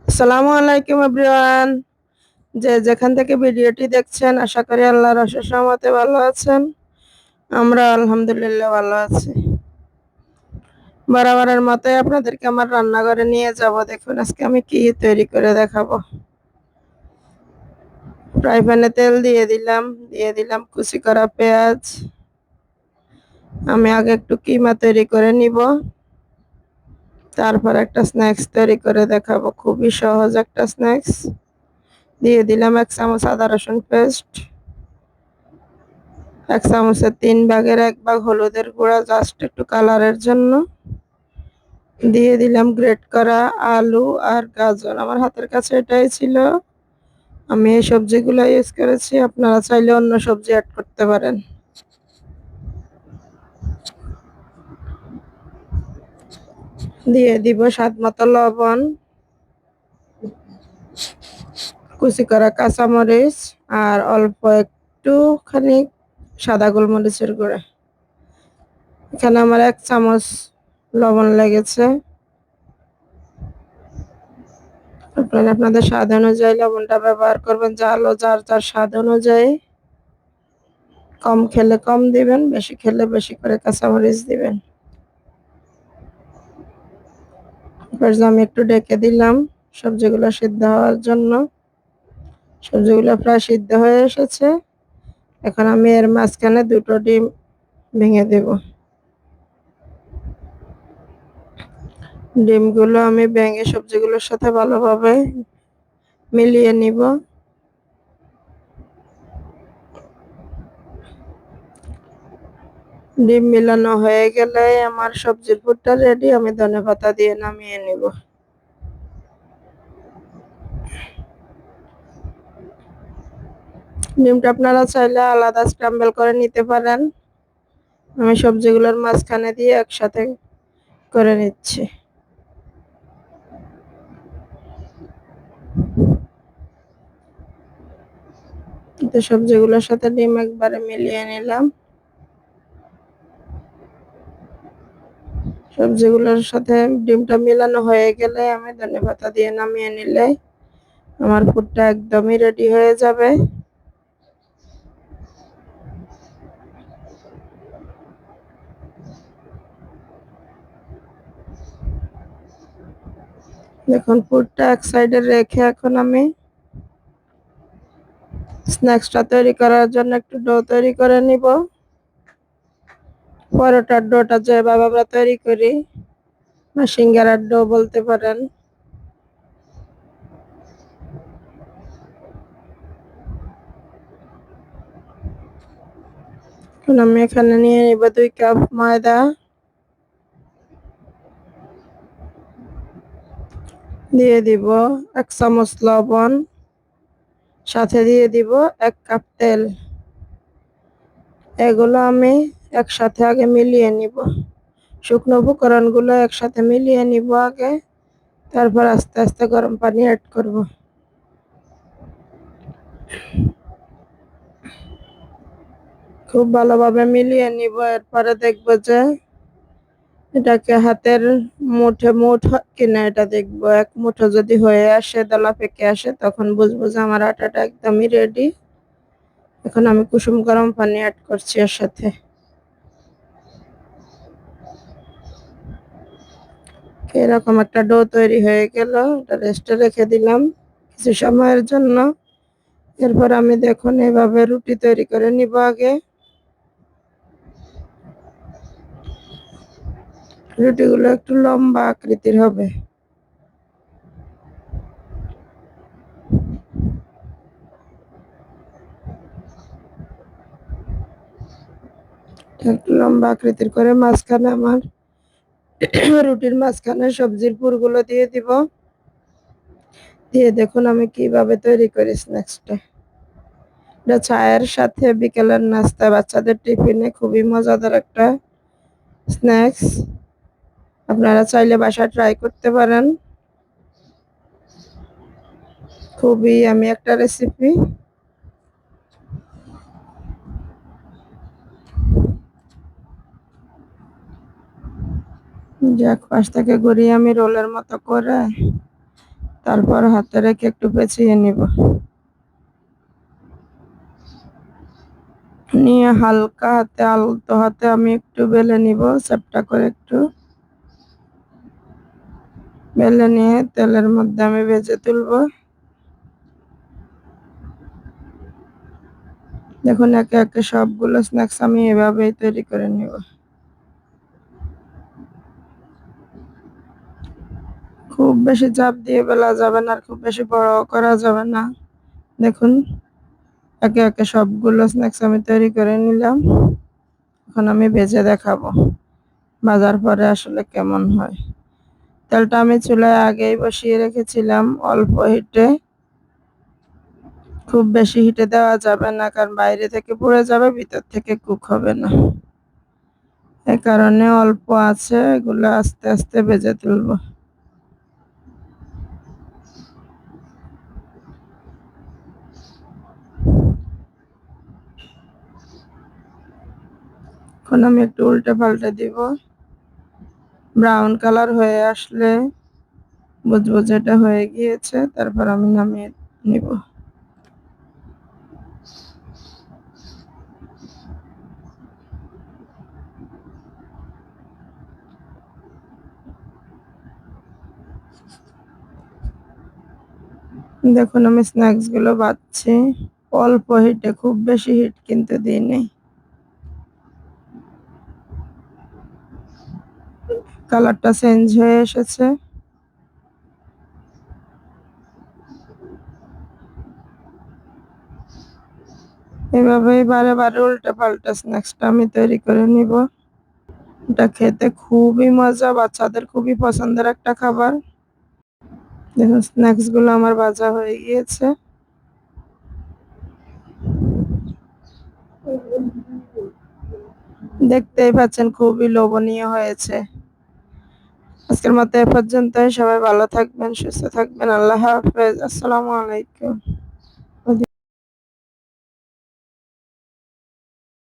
আসসালামু আলাইকুম এভরিওয়ান। যে যেখান থেকে ভিডিওটি দেখছেন, আশা করি আল্লাহর অশেষ রহমতে ভালো আছেন। আমরা আলহামদুলিল্লাহ ভালো আছি। বরাবরের মতোই আপনাদেরকে আমার রান্নাঘরে নিয়ে যাব। দেখুন আজকে আমি কি তৈরি করে দেখাবো। ফ্রাই প্যানে তেল দিয়ে দিলাম কুচি করা পেঁয়াজ। আমি আগে একটু কিমা তৈরি করে নিব, তারপর একটা স্ন্যাক্স তৈরি করে দেখাবো। খুবই সহজ একটা স্ন্যাক্স। দিয়ে দিলাম 1 চামচ আদা রসুন পেস্ট, 1 চামচের 3/1 ভাগ হলুদের গুঁড়া, জাস্ট একটু কালারের জন্য। দিয়ে দিলাম গ্রেট করা আলু আর গাজর। আমার হাতের কাছে এটাই ছিল, আমি এই সবজিগুলো ইউজ করেছি। আপনারা চাইলে অন্য সবজি অ্যাড করতে পারেন। দিয়ে দিব স্বাদ মতো লবণ, কুচি করা কাঁচামরিচ, আর অল্প একটুখানি সাদা গোলমরিচের গুঁড়া। এখানে আমার 1 চামচ লবণ লেগেছে। আপনারা আপনাদের স্বাদ অনুযায়ী লবণটা ব্যবহার করবেন, ঝালও যার যার স্বাদ অনুযায়ী। কম খেলে কম দিবেন, বেশি খেলে বেশি করে কাঁচামরিচ দিবেন। এবার আমি একটু ঢেকে দিলাম সবজিগুলো সিদ্ধ হওয়ার জন্য। সবজিগুলো প্রায় সিদ্ধ হয়ে এসেছে। এখন আমি এর মাঝখানে 2টো ডিম ভেঙে দেব। ডিমগুলো আমি ভেঙে সবজিগুলোর সাথে ভালোভাবে মিলিয়ে নিব। ডিম মিলানো হয়ে গেলে আমার সবজির পুরটা রেডি। আমি ধনেপাতা দিয়ে নামিয়ে নিব। ডিমটা আপনারা চাইলে আলাদা স্ক্র্যাম্বল করে নিতে পারেন। আমি সবজিগুলোর মাঝখানে দিয়ে একসাথে করে নিচ্ছি। তো সবজিগুলোর সাথে ডিম একবারে মিলিয়ে নিলাম। সবজিগুলোর সাথে ডিমটা মিলানো হয়ে গেলে আমি ধনেপাতা দিয়ে নামিয়ে নিলে আমার পুরটা একদমই রেডি হয়ে যাবে। দেখুন পুরটা এক সাইডে রেখে এখন আমি স্ন্যাক্সটা তৈরি করার জন্য একটু ডো তৈরি করে নিব। পরোটার ডোটা যেভাবে আমরা তৈরি করি, বা সিঙ্গারার ডো বলতে পারেন। এখন আমি এখানে নিয়ে নিব 2 কাপ ময়দা। দিয়ে দিব 1 চামচ লবণ, সাথে দিয়ে দিব 1 কাপ তেল। এগুলো আমি একসাথে আগে মিলিয়ে নিব। শুকনো উপকরণগুলো একসাথে মিলিয়ে নিব আগে, তারপর আস্তে আস্তে গরম পানি অ্যাড করব। খুব ভালোভাবে মিলিয়ে নিব। এরপরে দেখব যে এটাকে হাতের মুঠো কিনা এটা দেখবো। 1 মুঠো যদি হয়ে আসে, দলা পেকে আসে, তখন বুঝবো যে আমার আটাটা একদমই রেডি। এখন আমি কুসুম গরম পানি অ্যাড করছি এর সাথে। এরকম একটা ডো তৈরি হয়ে গেল। এটা রেস্টে রেখে দিলাম কিছু সময়ের জন্য। এরপর আমি দেখুন এভাবে রুটি তৈরি করে নিব আগে। রুটিগুলো একটু লম্বা আকৃতির হবে। একটু লম্বা আকৃতির করে মাঝখানে আমার রুটির মাঝখানে সবজির পুরগুলো দিয়ে দিব। দিয়ে দেখুন আমি কিভাবে তৈরি করি স্ন্যাক্সটা। এটা চায়ের সাথে বিকেলের নাস্তা, বাচ্চাদের টিফিনে খুবই মজাদার একটা স্ন্যাক্স। আপনারা চাইলে বাসায় ট্রাই করতে পারেন। খুবই আমি একটা রেসিপি। যাক, পাশ থেকে ঘুরিয়ে আমি রোলের মতো করে তারপর হাতে রেখে একটু পেঁচিয়ে নিব, নিয়ে হালকা হাতে আলতো হাতে আমি একটু বেলে নিব, চ্যাপটা করে একটু বেলে নিয়ে তেলের মধ্যে আমি ভেজে তুলবো। দেখুন একে একে সবগুলো স্ন্যাক্স আমি এভাবেই তৈরি করে নিব। খুব বেশি চাপ দিয়ে বেলা যাবে না, আর খুব বেশি বড় করা যাবে না। দেখুন একে একে সবগুলো স্ন্যাক্স আমি তৈরি করে নিলাম। এখন আমি ভেজে দেখাবো ভাজার পরে আসলে কেমন হয়। তেলটা আমি চুলায় আগেই বসিয়ে রেখেছিলাম অল্প হিটে। খুব বেশি হিটে দেওয়া যাবে না, কারণ বাইরে থেকে পুড়ে যাবে, ভিতর থেকে কুক হবে না। এই কারণে অল্প আছে, এগুলো আস্তে আস্তে ভেজে তুলবো। এখন আমি একটু উল্টে পাল্টে দিব। ব্রাউন কালার হয়ে আসলে বুঝবো যেটা হয়ে গিয়েছে, তারপর আমি নামিয়ে নিব। দেখুন আমি স্ন্যাক্স গুলো বাচ্ছি অল্প হিটে, খুব বেশি হিট কিন্তু দিইনি। কালারটা চেঞ্জ হয়ে এসেছে। এভাবেই বারে বারে উল্টে পাল্টে স্ন্যাক্সটা আমি তৈরি করে নিব। এটা খেতে খুবই মজা, বাচ্চাদের খুবই পছন্দের একটা খাবার। দেখুন স্ন্যাক্স গুলো আমার ভাজা হয়ে গিয়েছে। দেখতেই পাচ্ছেন খুবই লোভনীয় হয়েছে। আজকের মতো এ পর্যন্তই। সবাই ভালো থাকবেন, সুস্থ থাকবেন। আল্লাহ হাফেজ। আসসালামু আলাইকুম।